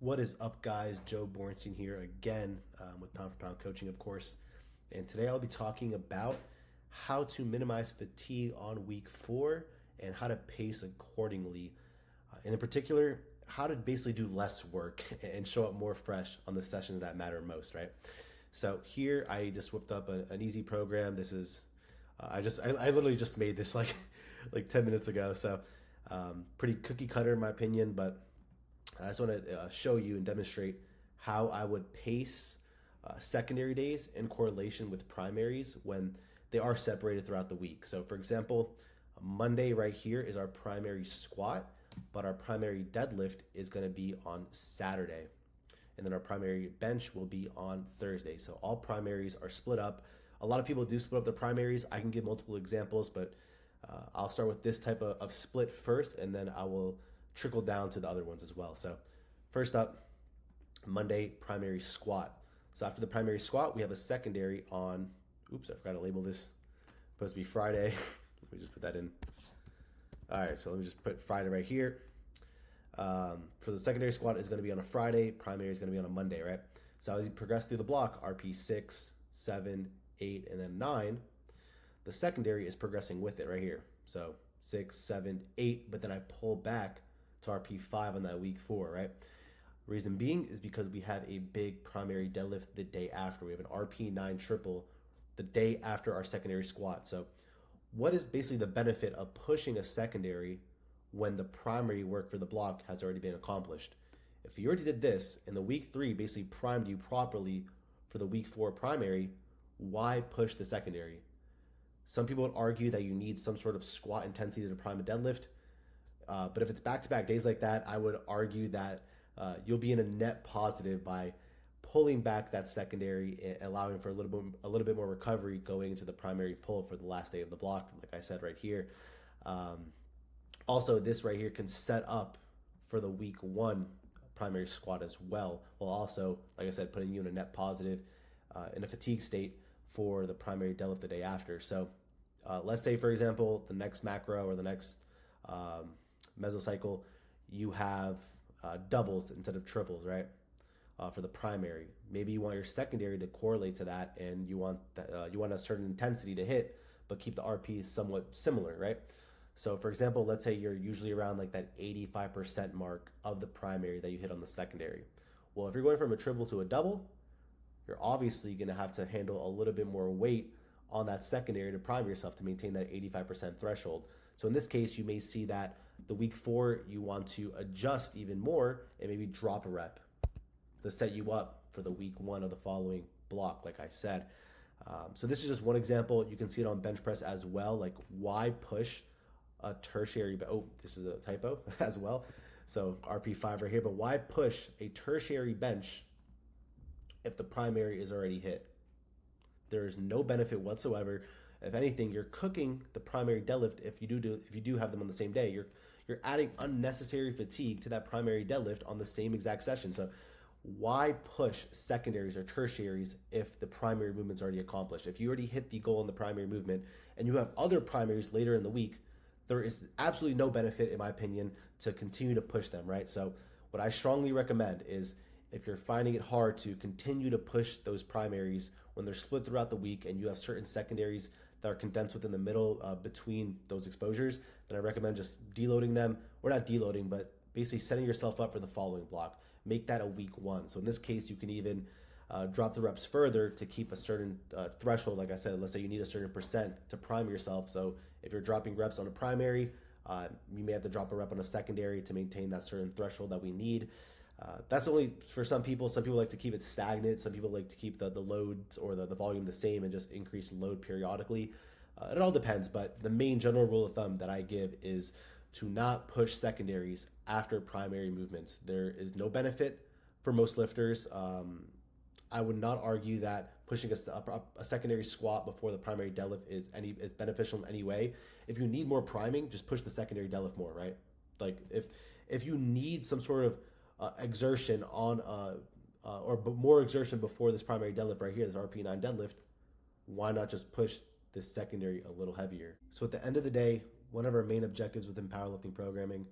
What is up, guys? Joe Bornstein here again with Pound for Pound Coaching, of course. And today I'll be talking about how to minimize fatigue on week 4 and how to pace accordingly. And in particular, how to basically do less work and show up more fresh on the sessions that matter most, right? So here I just whipped up an easy program. This is I literally just made this like 10 minutes ago. So pretty cookie cutter in my opinion, but I just want to show you and demonstrate how I would pace secondary days in correlation with primaries when they are separated throughout the week. So for example, Monday right here is our primary squat, but our primary deadlift is going to be on Saturday. And then our primary bench will be on Thursday. So all primaries are split up. A lot of people do split up their primaries. I can give multiple examples, but I'll start with this type of split first, and then I will trickle down to the other ones as well. So first up, Monday primary squat. So after the primary squat, we have a secondary on, oops, I forgot to label this. It's supposed to be Friday. Let me just put that in. All right, so let me just put Friday right here. For the secondary squat is going to be on a Friday, primary is going to be on a Monday, right? So as you progress through the block, RP 6, 7, 8, and then 9, the secondary is progressing with it right here. So 6, 7, 8, but then I pull back to RP 5 on that week 4, right? Reason being is because we have a big primary deadlift the day after. We have an RP 9 triple the day after our secondary squat. So what is basically the benefit of pushing a secondary when the primary work for the block has already been accomplished? If you already did this and the week 3 basically primed you properly for the week 4 primary, why push the secondary? Some people would argue that you need some sort of squat intensity to prime a deadlift. But if it's back-to-back days like that, I would argue that you'll be in a net positive by pulling back that secondary and allowing for a little bit more recovery going into the primary pull for the last day of the block, like I said right here. Also, this right here can set up for the week 1 primary squat as well, while also, like I said, putting you in a net positive in a fatigue state for the primary deadlift the day after. So let's say, for example, the next macro or the next mesocycle, you have doubles instead of triples, right? For the primary, maybe you want your secondary to correlate to that, and you want a certain intensity to hit, but keep the RP somewhat similar, right? So, for example, let's say you're usually around like that 85% mark of the primary that you hit on the secondary. Well, if you're going from a triple to a double, you're obviously going to have to handle a little bit more weight on that secondary to prime yourself to maintain that 85% threshold. So in this case, you may see that the week 4, you want to adjust even more and maybe drop a rep to set you up for the week 1 of the following block, like I said. So this is just one example. You can see it on bench press as well. Like, why push a tertiary, oh, this is a typo as well. So RP5 right here, but why push a tertiary bench if the primary is already hit? There's no benefit whatsoever. If anything, you're cooking the primary deadlift if you do have them on the same day. You're adding unnecessary fatigue to that primary deadlift on the same exact session. So why push secondaries or tertiaries if the primary movement's already accomplished? If you already hit the goal in the primary movement and you have other primaries later in the week, there is absolutely no benefit, in my opinion, to continue to push them, right? So what I strongly recommend is, if you're finding it hard to continue to push those primaries when they're split throughout the week and you have certain secondaries that are condensed within the middle between those exposures, then I recommend just deloading them, or not deloading, but basically setting yourself up for the following block. Make that a week 1. So in this case, you can even drop the reps further to keep a certain threshold. Like I said, let's say you need a certain percent to prime yourself. So if you're dropping reps on a primary, you may have to drop a rep on a secondary to maintain that certain threshold that we need. That's only for some people. Some people like to keep it stagnant. Some people like to keep the loads or the volume the same and just increase load periodically. It all depends, but the main general rule of thumb that I give is to not push secondaries after primary movements. There is no benefit for most lifters. I would not argue that pushing a secondary squat before the primary deadlift is beneficial in any way. If you need more priming, just push the secondary deadlift more, right? Like if you need some sort of exertion on or more exertion before this primary deadlift right here, this RP9 deadlift, why not just push this secondary a little heavier? So at the end of the day, one of our main objectives within powerlifting programming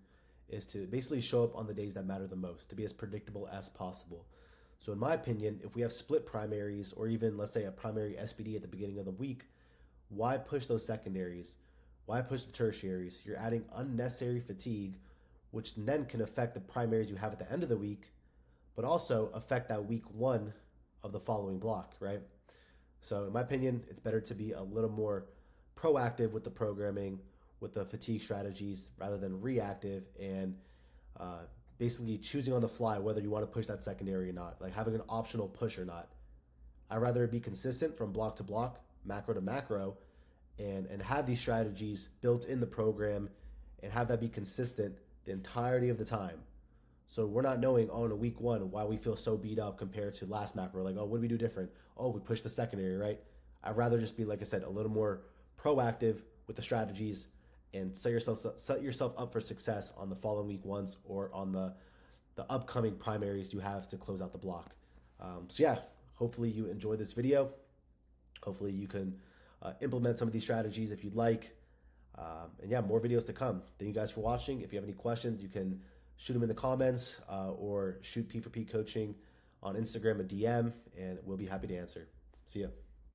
is to basically show up on the days that matter the most, to be as predictable as possible. So in my opinion, if we have split primaries or even let's say a primary SPD at the beginning of the week, why push those secondaries? Why push the tertiaries? You're adding unnecessary fatigue, which then can affect the primaries you have at the end of the week, but also affect that week one of the following block, right? So in my opinion, it's better to be a little more proactive with the programming, with the fatigue strategies, rather than reactive and basically choosing on the fly whether you want to push that secondary or not, like having an optional push or not. I'd rather be consistent from block to block, macro to macro, and have these strategies built in the program and have that be consistent the entirety of the time. So we're not knowing, oh, in a week one, why we feel so beat up compared to last macro. Like, oh, what do we do different? Oh, we pushed the secondary, right? I'd rather just be, like I said, a little more proactive with the strategies and set yourself up for success on the following week ones or on the upcoming primaries you have to close out the block. So yeah, hopefully you enjoy this video. Hopefully you can implement some of these strategies if you'd like. And yeah, more videos to come. Thank you guys for watching. If you have any questions, you can shoot them in the comments or shoot P4P Coaching on Instagram a DM, and we'll be happy to answer. See ya.